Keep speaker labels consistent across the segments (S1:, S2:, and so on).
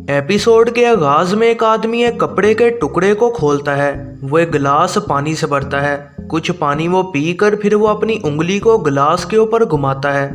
S1: Episode के आगाज में एक आदमी एक कपड़े के टुकड़े को खोलता है। वो एक गिलास पानी से भरता है। कुछ पानी वो पीकर फिर वो अपनी उंगली को गिलास के ऊपर घुमाता है।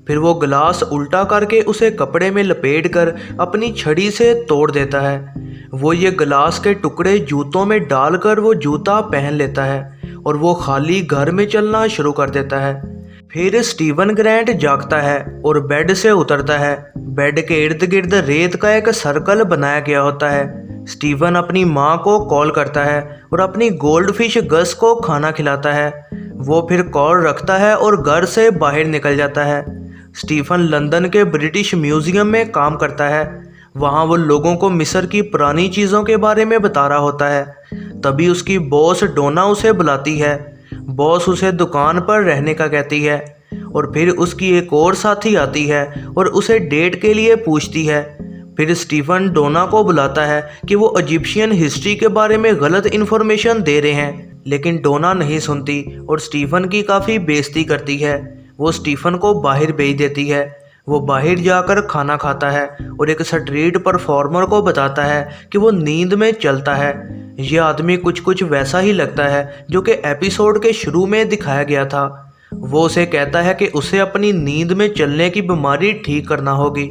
S1: फिर वो गिलास उल्टा करके उसे कपड़े में लपेटकर अपनी छड़ी से तोड़ देता है। वो ये गिलास के टुकड़े जूतों में डालकर वो जूता पहन लेता है और वो खाली घर में चलना शुरू कर देता है। फिर स्टीवन ग्रैंट जागता है और बेड से उतरता है। बेड के इर्द गिर्द रेत का एक सर्कल बनाया गया होता है। स्टीवन अपनी माँ को कॉल करता है और अपनी गोल्डफिश गस को खाना खिलाता है। वो फिर कॉल रखता है और घर से बाहर निकल जाता है। स्टीफन लंदन के ब्रिटिश म्यूजियम में काम करता है। वहाँ वो लोगों को मिस्र की पुरानी चीज़ों के बारे में बता रहा होता है। तभी उसकी बॉस डोना उसे बुलाती है। बॉस उसे दुकान पर रहने का कहती है और फिर उसकी एक और साथी आती है और उसे डेट के लिए पूछती है। फिर स्टीफन डोना को बुलाता है कि वो इजिप्शियन हिस्ट्री के बारे में गलत इन्फॉर्मेशन दे रहे हैं, लेकिन डोना नहीं सुनती और स्टीफन की काफ़ी बेइज्जती करती है। वो स्टीफन को बाहर भेज देती है। वो बाहर जाकर खाना खाता है और एक स्ट्रीट परफॉर्मर को बताता है कि वो नींद में चलता है। ये आदमी कुछ कुछ वैसा ही लगता है जो कि एपिसोड के शुरू में दिखाया गया था। वो उसे कहता है कि उसे अपनी नींद में चलने की बीमारी ठीक करना होगी।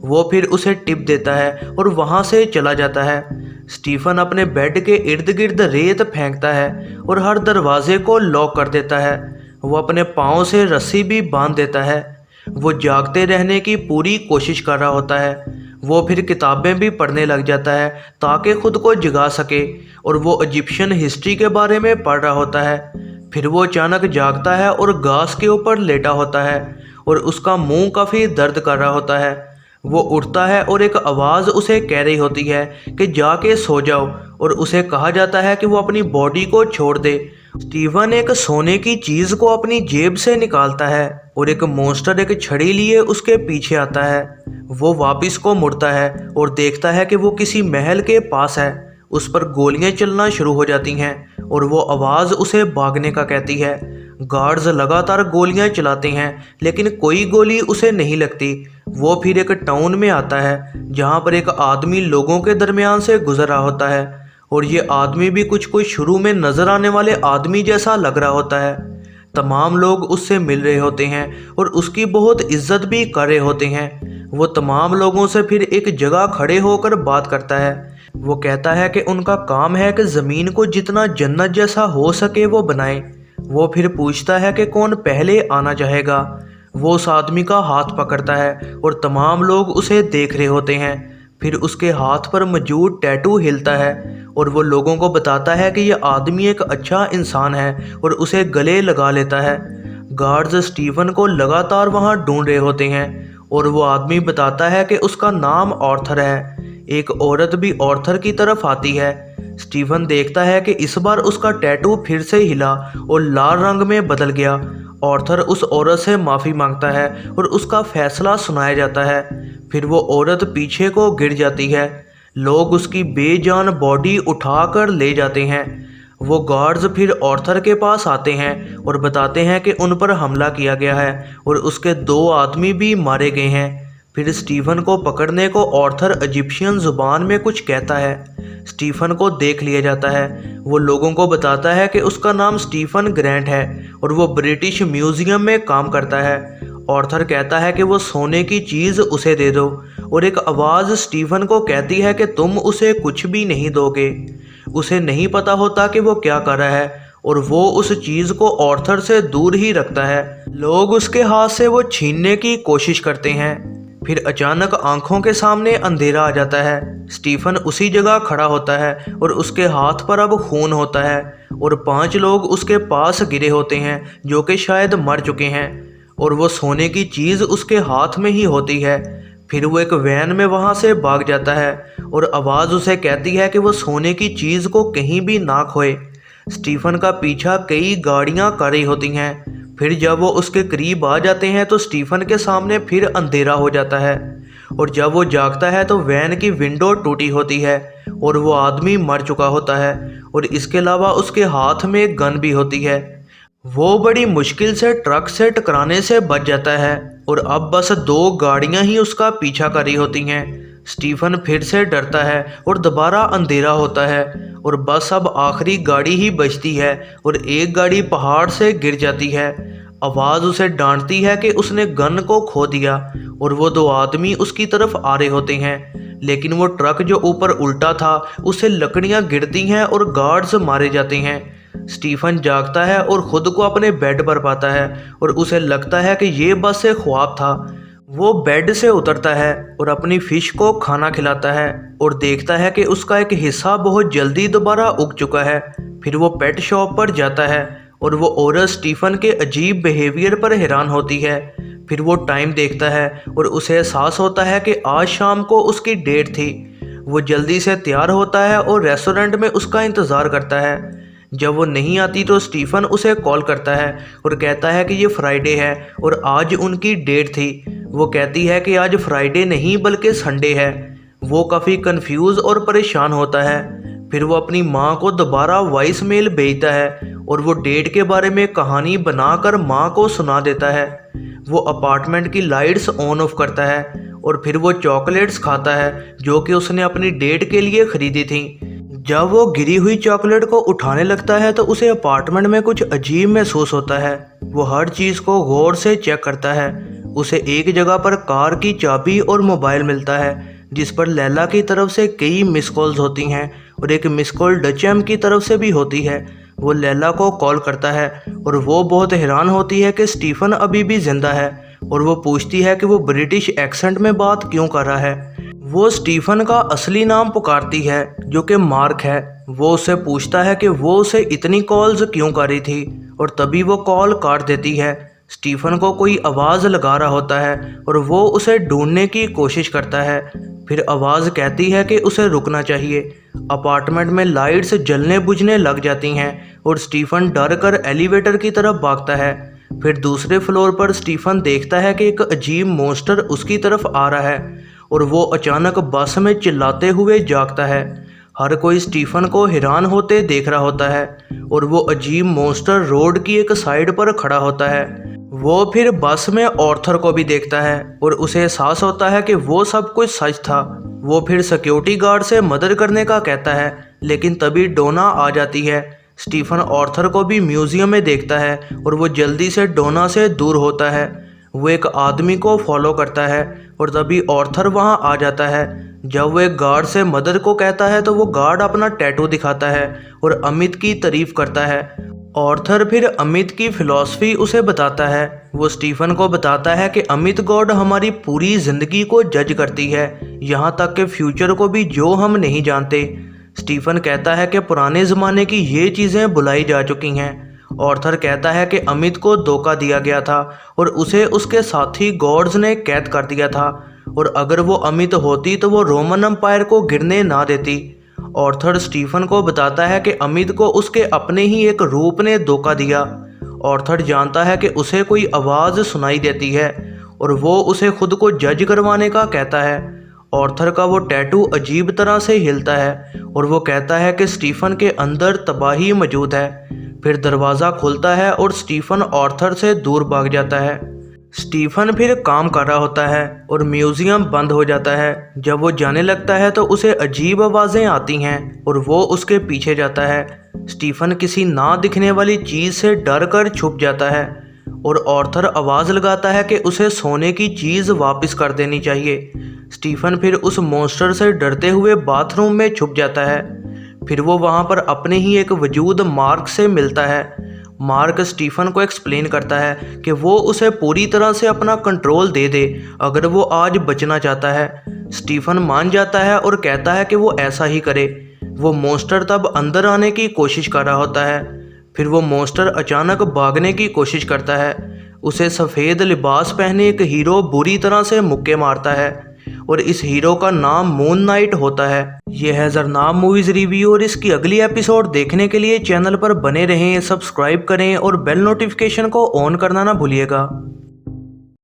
S1: वो फिर उसे टिप देता है और वहाँ से चला जाता है। स्टीफन अपने बेड के इर्द गिर्द रेत फेंकता है और हर दरवाजे को लॉक कर देता है। वो अपने पाँव से रस्सी भी बांध देता है। वो जागते रहने की पूरी कोशिश कर रहा होता है। वो फिर किताबें भी पढ़ने लग जाता है ताकि खुद को जगा सके और वो इजिप्शियन हिस्ट्री के बारे में पढ़ रहा होता है। फिर वो अचानक जागता है और घास के ऊपर लेटा होता है और उसका मुंह काफ़ी दर्द कर रहा होता है। वो उठता है और एक आवाज़ उसे कह रही होती है कि जाके सो जाओ और उसे कहा जाता है कि वो अपनी बॉडी को छोड़ दे। स्टीवन एक सोने की चीज़ को अपनी जेब से निकालता है और एक मॉन्स्टर एक छड़ी लिए उसके पीछे आता है। वो वापस को मुड़ता है और देखता है कि वो किसी महल के पास है। उस पर गोलियां चलना शुरू हो जाती हैं और वो आवाज़ उसे भागने का कहती है। गार्ड्स लगातार गोलियां चलाते हैं लेकिन कोई गोली उसे नहीं लगती। वो फिर एक टाउन में आता है जहाँ पर एक आदमी लोगों के दरमियान से गुजर रहा होता है और ये आदमी भी कुछ कुछ शुरू में नज़र आने वाले आदमी जैसा लग रहा होता है। तमाम लोग उससे मिल रहे होते हैं और उसकी बहुत इज्जत भी कर रहे होते हैं। वो तमाम लोगों से फिर एक जगह खड़े होकर बात करता है। वो कहता है कि उनका काम है कि ज़मीन को जितना जन्नत जैसा हो सके वो बनाए। वो फिर पूछता है कि कौन पहले आना चाहेगा। वो उस आदमी का हाथ पकड़ता है और तमाम लोग उसे देख रहे होते हैं। फिर उसके हाथ पर मौजूद टैटू हिलता है और वो लोगों को बताता है कि यह आदमी एक अच्छा इंसान है और उसे गले लगा लेता है। गार्ड्स स्टीफन को लगातार वहाँ ढूंढ रहे होते हैं और वो आदमी बताता है कि उसका नाम ऑर्थर है। एक औरत भी ऑर्थर की तरफ आती है। स्टीफन देखता है कि इस बार उसका टैटू फिर से हिला और लाल रंग में बदल गया। ऑर्थर उस औरत से माफ़ी मांगता है और उसका फैसला सुनाया जाता है। फिर वो औरत पीछे को गिर जाती है। लोग उसकी बेजान बॉडी उठाकर ले जाते हैं। वो गार्ड्स फिर ऑर्थर के पास आते हैं और बताते हैं कि उन पर हमला किया गया है और उसके 2 आदमी भी मारे गए हैं। फिर स्टीफन को पकड़ने को ऑर्थर इजिप्शियन ज़ुबान में कुछ कहता है। स्टीफन को देख लिया जाता है। वो लोगों को बताता है कि उसका नाम स्टीफन ग्रैंट है और वो ब्रिटिश म्यूज़ियम में काम करता है। ऑर्थर कहता है कि वो सोने की चीज़ उसे दे दो और एक आवाज़ स्टीफन को कहती है कि तुम उसे कुछ भी नहीं दोगे। उसे नहीं पता होता कि वो क्या कर रहा है और वो उस चीज़ को ऑर्थर से दूर ही रखता है। लोग उसके हाथ से वो छीनने की कोशिश करते हैं। फिर अचानक आंखों के सामने अंधेरा आ जाता है। स्टीफन उसी जगह खड़ा होता है और उसके हाथ पर अब खून होता है और 5 लोग उसके पास गिरे होते हैं जो कि शायद मर चुके हैं और वो सोने की चीज़ उसके हाथ में ही होती है। फिर वो एक वैन में वहाँ से भाग जाता है और आवाज़ उसे कहती है कि वो सोने की चीज़ को कहीं भी ना खोए। स्टीफन का पीछा कई गाड़ियाँ कर रही होती हैं। फिर जब वो उसके करीब आ जाते हैं तो स्टीफन के सामने फिर अंधेरा हो जाता है और जब वो जागता है तो वैन की विंडो टूटी होती है और वो आदमी मर चुका होता है और इसके अलावा उसके हाथ में एक गन भी होती है। वो बड़ी मुश्किल से ट्रक से टकराने से बच जाता है और अब बस 2 गाड़ियां ही उसका पीछा कर रही होती हैं। स्टीफन फिर से डरता है और दोबारा अंधेरा होता है और बस अब आखिरी गाड़ी ही बचती है और एक गाड़ी पहाड़ से गिर जाती है। आवाज़ उसे डांटती है कि उसने गन को खो दिया और वो दो आदमी उसकी तरफ आ रहे होते हैं, लेकिन वो ट्रक जो ऊपर उल्टा था उससे लकड़ियां गिरती हैं और गार्ड्स मारे जाते हैं। स्टीफन जागता है और खुद को अपने बेड पर पाता है और उसे लगता है कि ये बस एक ख्वाब था। वो बेड से उतरता है और अपनी फिश को खाना खिलाता है और देखता है कि उसका एक हिस्सा बहुत जल्दी दोबारा उग चुका है। फिर वो पेट शॉप पर जाता है और वो औरत स्टीफन के अजीब बिहेवियर पर हैरान होती है। फिर वो टाइम देखता है और उसे एहसास होता है कि आज शाम को उसकी डेट थी। वो जल्दी से तैयार होता है और रेस्टोरेंट में उसका इंतज़ार करता है। जब वो नहीं आती तो स्टीफन उसे कॉल करता है और कहता है कि ये फ्राइडे है और आज उनकी डेट थी। वो कहती है कि आज फ्राइडे नहीं बल्कि संडे है। वो काफ़ी कंफ्यूज और परेशान होता है। फिर वो अपनी माँ को दोबारा वॉइस मेल भेजता है और वो डेट के बारे में कहानी बनाकर माँ को सुना देता है। वो अपार्टमेंट की लाइट्स ऑन ऑफ करता है और फिर वो चॉकलेट्स खाता है जो कि उसने अपनी डेट के लिए खरीदी थी। जब वो गिरी हुई चॉकलेट को उठाने लगता है तो उसे अपार्टमेंट में कुछ अजीब महसूस होता है। वो हर चीज़ को गौर से चेक करता है। उसे एक जगह पर कार की चाबी और मोबाइल मिलता है जिस पर लैला की तरफ से कई मिस कॉल्स होती हैं और एक मिस कॉल डचम की तरफ से भी होती है। वो लैला को कॉल करता है और वो बहुत हैरान होती है कि स्टीफन अभी भी जिंदा है और वो पूछती है कि वो ब्रिटिश एक्सेंट में बात क्यों कर रहा है। वो स्टीफन का असली नाम पुकारती है जो कि मार्क है। वो उससे पूछता है कि वो उसे इतनी कॉल्स क्यों कर रही थी और तभी वो कॉल काट देती है। स्टीफन को कोई आवाज़ लगा रहा होता है और वो उसे ढूंढने की कोशिश करता है। फिर आवाज़ कहती है कि उसे रुकना चाहिए। अपार्टमेंट में लाइट्स जलने बुझने लग जाती हैं और स्टीफन डर कर एलिवेटर की तरफ भागता है। फिर दूसरे फ्लोर पर स्टीफन देखता है कि एक अजीब मॉन्स्टर उसकी तरफ आ रहा है और वो अचानक बस में चिल्लाते हुए जागता है। हर कोई स्टीफन को हैरान होते देख रहा होता है और वो अजीब मॉन्स्टर रोड की एक साइड पर खड़ा होता है। वो फिर बस में ऑर्थर को भी देखता है और उसे एहसास होता है कि वो सब कुछ सच था। वो फिर सिक्योरिटी गार्ड से मदद करने का कहता है, लेकिन तभी डोना आ जाती है। स्टीफन ऑर्थर को भी म्यूजियम में देखता है और वो जल्दी से डोना से दूर होता है। वो एक आदमी को फॉलो करता है और तभी ऑर्थर वहां आ जाता है। जब वो एक गार्ड से मदद को कहता है तो वो गार्ड अपना टैटू दिखाता है और अमित की तारीफ करता है। ऑर्थर फिर अमित की फिलॉसफी उसे बताता है। वो स्टीफन को बताता है कि अमित गॉड हमारी पूरी ज़िंदगी को जज करती है, यहाँ तक कि फ्यूचर को भी जो हम नहीं जानते। स्टीफन कहता है कि पुराने ज़माने की ये चीज़ें बुलाई जा चुकी हैं। ऑर्थर कहता है कि अमित को धोखा दिया गया था और उसे उसके साथी गॉड्स ने कैद कर दिया था और अगर वो अमित होती तो वो रोमन एम्पायर को गिरने ना देती। ऑर्थर स्टीफन को बताता है कि अमित को उसके अपने ही एक रूप ने धोखा दिया। ऑर्थर जानता है कि उसे कोई आवाज़ सुनाई देती है और वो उसे खुद को जज करवाने का कहता है। ऑर्थर का वो टैटू अजीब तरह से हिलता है और वो कहता है कि स्टीफन के अंदर तबाही मौजूद है। फिर दरवाज़ा खुलता है और स्टीफन ऑर्थर से दूर भाग जाता है। स्टीफन फिर काम कर रहा होता है और म्यूजियम बंद हो जाता है। जब वो जाने लगता है तो उसे अजीब आवाज़ें आती हैं और वो उसके पीछे जाता है। स्टीफन किसी ना दिखने वाली चीज़ से डर कर छुप जाता है और ऑर्थर आवाज़ लगाता है कि उसे सोने की चीज़ वापस कर देनी चाहिए। स्टीफन फिर उस मॉन्स्टर से डरते हुए बाथरूम में छुप जाता है। फिर वो वहाँ पर अपने ही एक वजूद मार्क से मिलता है। मार्क स्टीफन को एक्सप्लेन करता है कि वो उसे पूरी तरह से अपना कंट्रोल दे दे अगर वो आज बचना चाहता है। स्टीफन मान जाता है और कहता है कि वो ऐसा ही करे। वो मॉन्स्टर तब अंदर आने की कोशिश कर रहा होता है। फिर वो मॉन्स्टर अचानक भागने की कोशिश करता है। उसे सफ़ेद लिबास पहने एक हीरो बुरी तरह से मुक्के मारता है और इस हीरो का नाम मून नाइट होता है। यह है जरनाब मूवीज़ रिव्यू और इसकी अगली एपिसोड देखने के लिए चैनल पर बने रहें, सब्सक्राइब करें और बेल नोटिफिकेशन को ऑन करना ना भूलिएगा।